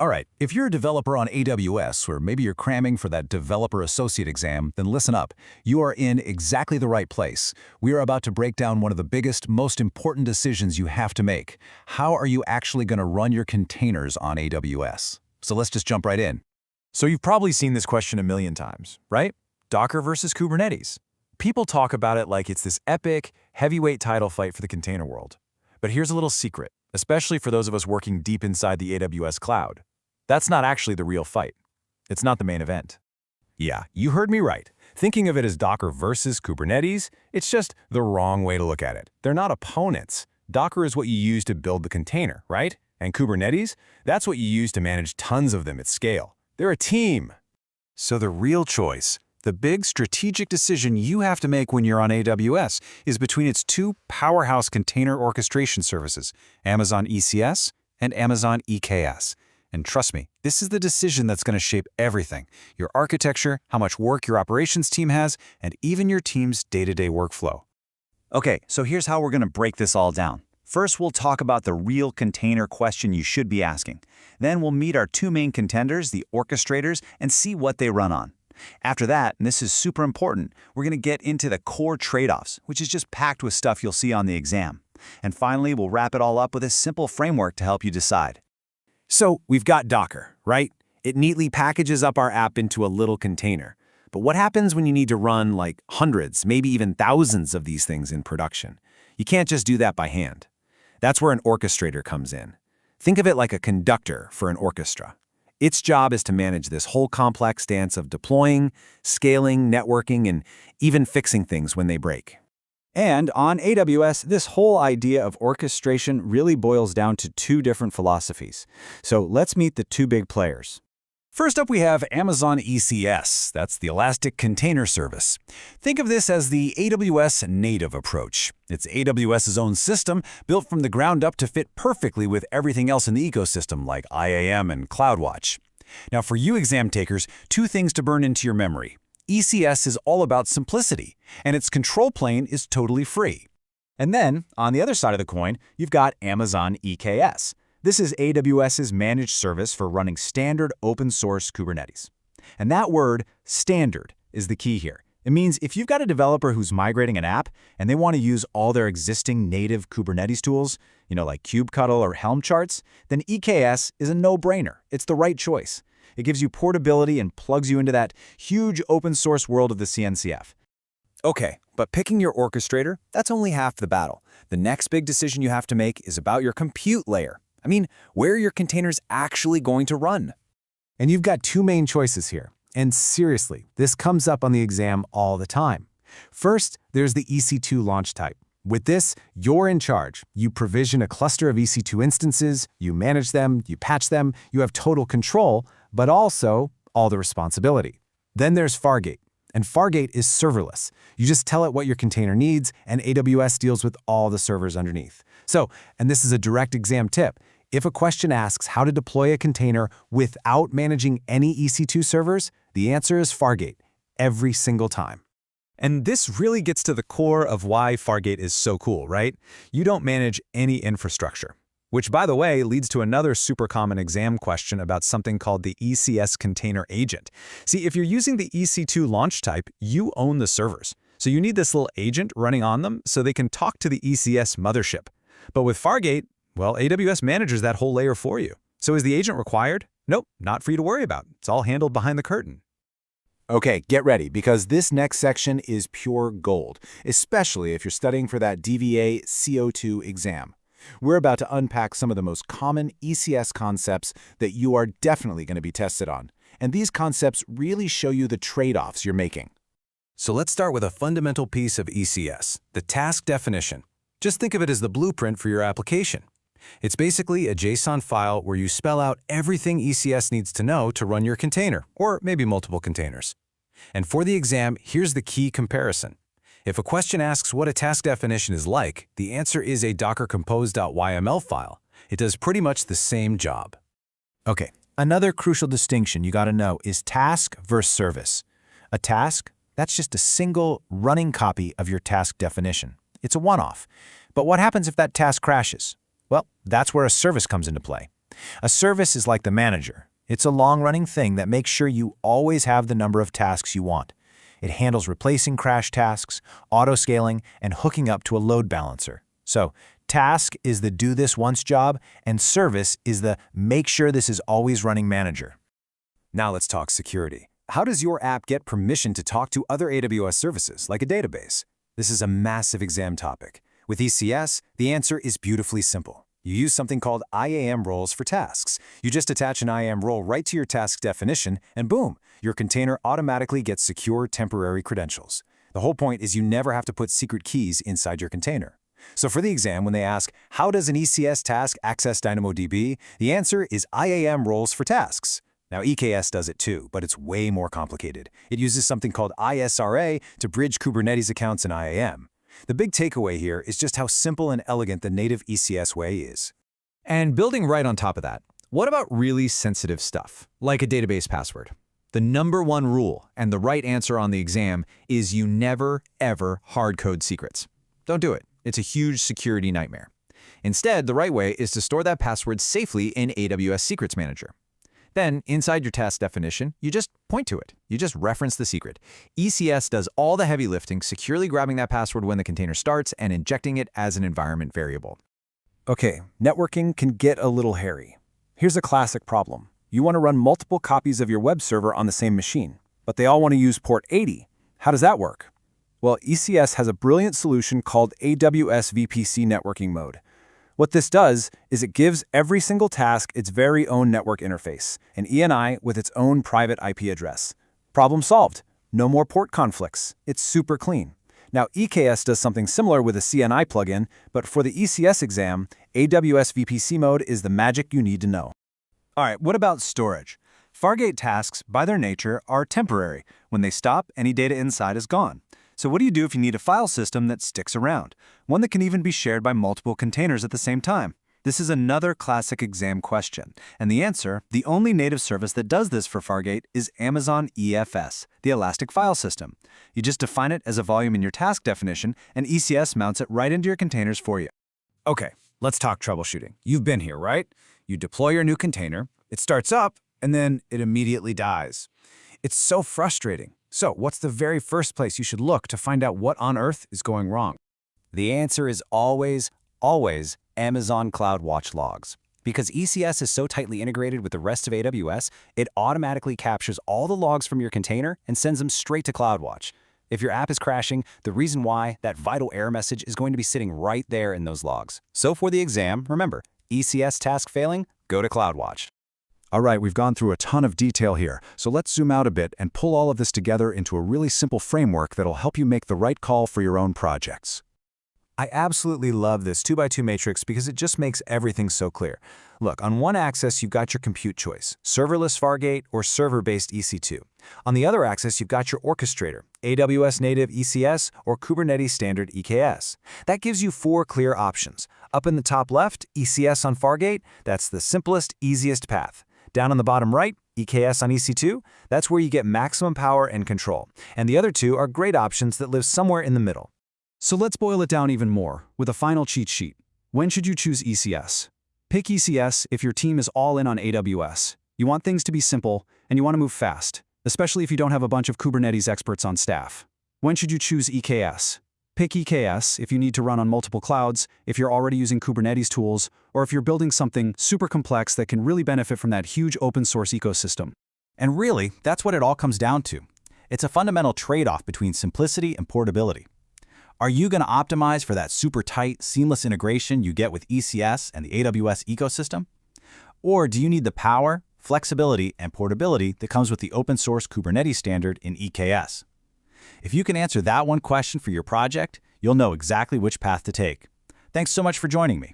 All right, if you're a developer on AWS, or maybe you're cramming for that Developer Associate exam, then listen up. You are in exactly the right place. We are about to break down one of the biggest, most important decisions you have to make. How are you actually going to run your containers on AWS? So let's just jump right in. So you've probably seen this question a million times, right? Docker versus Kubernetes. People talk about it like it's this epic, heavyweight title fight for the container world. But here's a little secret, especially for those of us working deep inside the AWS cloud. That's not actually the real fight. It's not the main event. Yeah, you heard me right. Thinking of it as Docker versus Kubernetes, it's just the wrong way to look at it. They're not opponents. Docker is what you use to build the container, right? And Kubernetes, that's what you use to manage tons of them at scale. They're a team. So the real choice, the big strategic decision you have to make when you're on AWS, is between its two powerhouse container orchestration services, Amazon ECS and Amazon EKS. And trust me, this is the decision that's going to shape everything: your architecture, how much work your operations team has, and even your team's day-to-day workflow. Okay, so here's how we're going to break this all down. First, we'll talk about the real container question you should be asking. Then we'll meet our two main contenders, the orchestrators, and see what they run on. After that, and this is super important, we're going to get into the core trade-offs, which is just packed with stuff you'll see on the exam. And finally, we'll wrap it all up with a simple framework to help you decide. So we've got Docker, right? It neatly packages up our app into a little container. But what happens when you need to run like hundreds, maybe even thousands of these things in production? You can't just do that by hand. That's where an orchestrator comes in. Think of it like a conductor for an orchestra. Its job is to manage this whole complex dance of deploying, scaling, networking, and even fixing things when they break. And on AWS, this whole idea of orchestration really boils down to two different philosophies. So let's meet the two big players. First up, we have Amazon ECS. That's the Elastic Container Service. Think of this as the AWS native approach. It's AWS's own system, built from the ground up to fit perfectly with everything else in the ecosystem, like IAM and CloudWatch. Now, for you exam takers, two things to burn into your memory. ECS is all about simplicity, and its control plane is totally free. And then, on the other side of the coin, you've got Amazon EKS. This is AWS's managed service for running standard open-source Kubernetes. And that word, standard, is the key here. It means if you've got a developer who's migrating an app and they want to use all their existing native Kubernetes tools, like kubectl or Helm charts, then EKS is a no-brainer. It's the right choice. It gives you portability and plugs you into that huge open-source world of the CNCF. Okay, but picking your orchestrator, that's only half the battle. The next big decision you have to make is about your compute layer. I mean, where are your containers actually going to run? And you've got two main choices here. And seriously, this comes up on the exam all the time. First, there's the EC2 launch type. With this, you're in charge. You provision a cluster of EC2 instances, you manage them, you patch them, you have total control, but also all the responsibility. Then there's Fargate. And Fargate is serverless. You just tell it what your container needs, and AWS deals with all the servers underneath. So, and this is a direct exam tip, if a question asks how to deploy a container without managing any EC2 servers, the answer is Fargate, every single time. And this really gets to the core of why Fargate is so cool, right? You don't manage any infrastructure. Which, by the way, leads to another super common exam question about something called the ECS container agent. See, if you're using the EC2 launch type, you own the servers. So you need this little agent running on them so they can talk to the ECS mothership. But with Fargate, well, AWS manages that whole layer for you. So is the agent required? Nope, not for you to worry about. It's all handled behind the curtain. Okay, get ready, because this next section is pure gold, especially if you're studying for that DVA CO2 exam. We're about to unpack some of the most common ECS concepts that you are definitely going to be tested on. And these concepts really show you the trade-offs you're making. So let's start with a fundamental piece of ECS, the task definition. Just think of it as the blueprint for your application. It's basically a JSON file where you spell out everything ECS needs to know to run your container, or maybe multiple containers. And for the exam, here's the key comparison. If a question asks what a task definition is like, the answer is a docker compose.yml file. It does pretty much the same job. Okay, another crucial distinction you got to know is task versus service. A task, that's just a single running copy of your task definition. It's a one-off. But what happens if that task crashes? Well, that's where a service comes into play. A service is like the manager. It's a long-running thing that makes sure you always have the number of tasks you want. It handles replacing crash tasks, auto-scaling, and hooking up to a load balancer. So, task is the do this once job, and service is the make sure this is always running manager. Now let's talk security. How does your app get permission to talk to other AWS services, like a database? This is a massive exam topic. With ECS, the answer is beautifully simple. You use something called IAM Roles for tasks. You just attach an IAM role right to your task definition, and boom, your container automatically gets secure temporary credentials. The whole point is you never have to put secret keys inside your container. So for the exam, when they ask, how does an ECS task access DynamoDB? The answer is IAM Roles for tasks. Now, EKS does it too, but it's way more complicated. It uses something called IRSA to bridge Kubernetes accounts in IAM. The big takeaway here is just how simple and elegant the native ECS way is. And building right on top of that, what about really sensitive stuff, like a database password? The #1 rule and the right answer on the exam is you never, ever hard-code secrets. Don't do it. It's a huge security nightmare. Instead, the right way is to store that password safely in AWS Secrets Manager. Then, inside your task definition, you just point to it. You just reference the secret. ECS does all the heavy lifting, securely grabbing that password when the container starts and injecting it as an environment variable. Okay, networking can get a little hairy. Here's a classic problem. You want to run multiple copies of your web server on the same machine, but they all want to use port 80. How does that work? Well, ECS has a brilliant solution called AWS VPC networking mode. What this does is it gives every single task its very own network interface, an ENI with its own private IP address. Problem solved. No more port conflicts. It's super clean. Now, EKS does something similar with a CNI plugin, but for the ECS exam, AWS VPC mode is the magic you need to know. All right, what about storage? Fargate tasks, by their nature, are temporary. When they stop, any data inside is gone. So what do you do if you need a file system that sticks around? One that can even be shared by multiple containers at the same time? This is another classic exam question. And the answer, the only native service that does this for Fargate, is Amazon EFS, the Elastic File System. You just define it as a volume in your task definition, and ECS mounts it right into your containers for you. Okay, let's talk troubleshooting. You've been here, right? You deploy your new container, it starts up, and then it immediately dies. It's so frustrating. So, what's the very first place you should look to find out what on earth is going wrong? The answer is always Amazon CloudWatch logs. Because ECS is so tightly integrated with the rest of AWS, it automatically captures all the logs from your container and sends them straight to CloudWatch. If your app is crashing, the reason why, that vital error message is going to be sitting right there in those logs. So for the exam, remember, ECS task failing, go to CloudWatch. All right, we've gone through a ton of detail here, so let's zoom out a bit and pull all of this together into a really simple framework that'll help you make the right call for your own projects. I absolutely love this 2x2 matrix because it just makes everything so clear. Look, on one axis, you've got your compute choice, serverless Fargate or server-based EC2. On the other axis, you've got your orchestrator, AWS native ECS or Kubernetes standard EKS. That gives you 4 clear options. Up in the top left, ECS on Fargate, that's the simplest, easiest path. Down on the bottom right, EKS on EC2, that's where you get maximum power and control. And the other 2 are great options that live somewhere in the middle. So let's boil it down even more with a final cheat sheet. When should you choose ECS? Pick ECS if your team is all in on AWS. You want things to be simple, and you want to move fast, especially if you don't have a bunch of Kubernetes experts on staff. When should you choose EKS? Pick EKS if you need to run on multiple clouds, if you're already using Kubernetes tools, or if you're building something super complex that can really benefit from that huge open source ecosystem. And really, that's what it all comes down to. It's a fundamental trade-off between simplicity and portability. Are you going to optimize for that super tight, seamless integration you get with ECS and the AWS ecosystem? Or do you need the power, flexibility, and portability that comes with the open source Kubernetes standard in EKS? If you can answer that one question for your project, you'll know exactly which path to take. Thanks so much for joining me.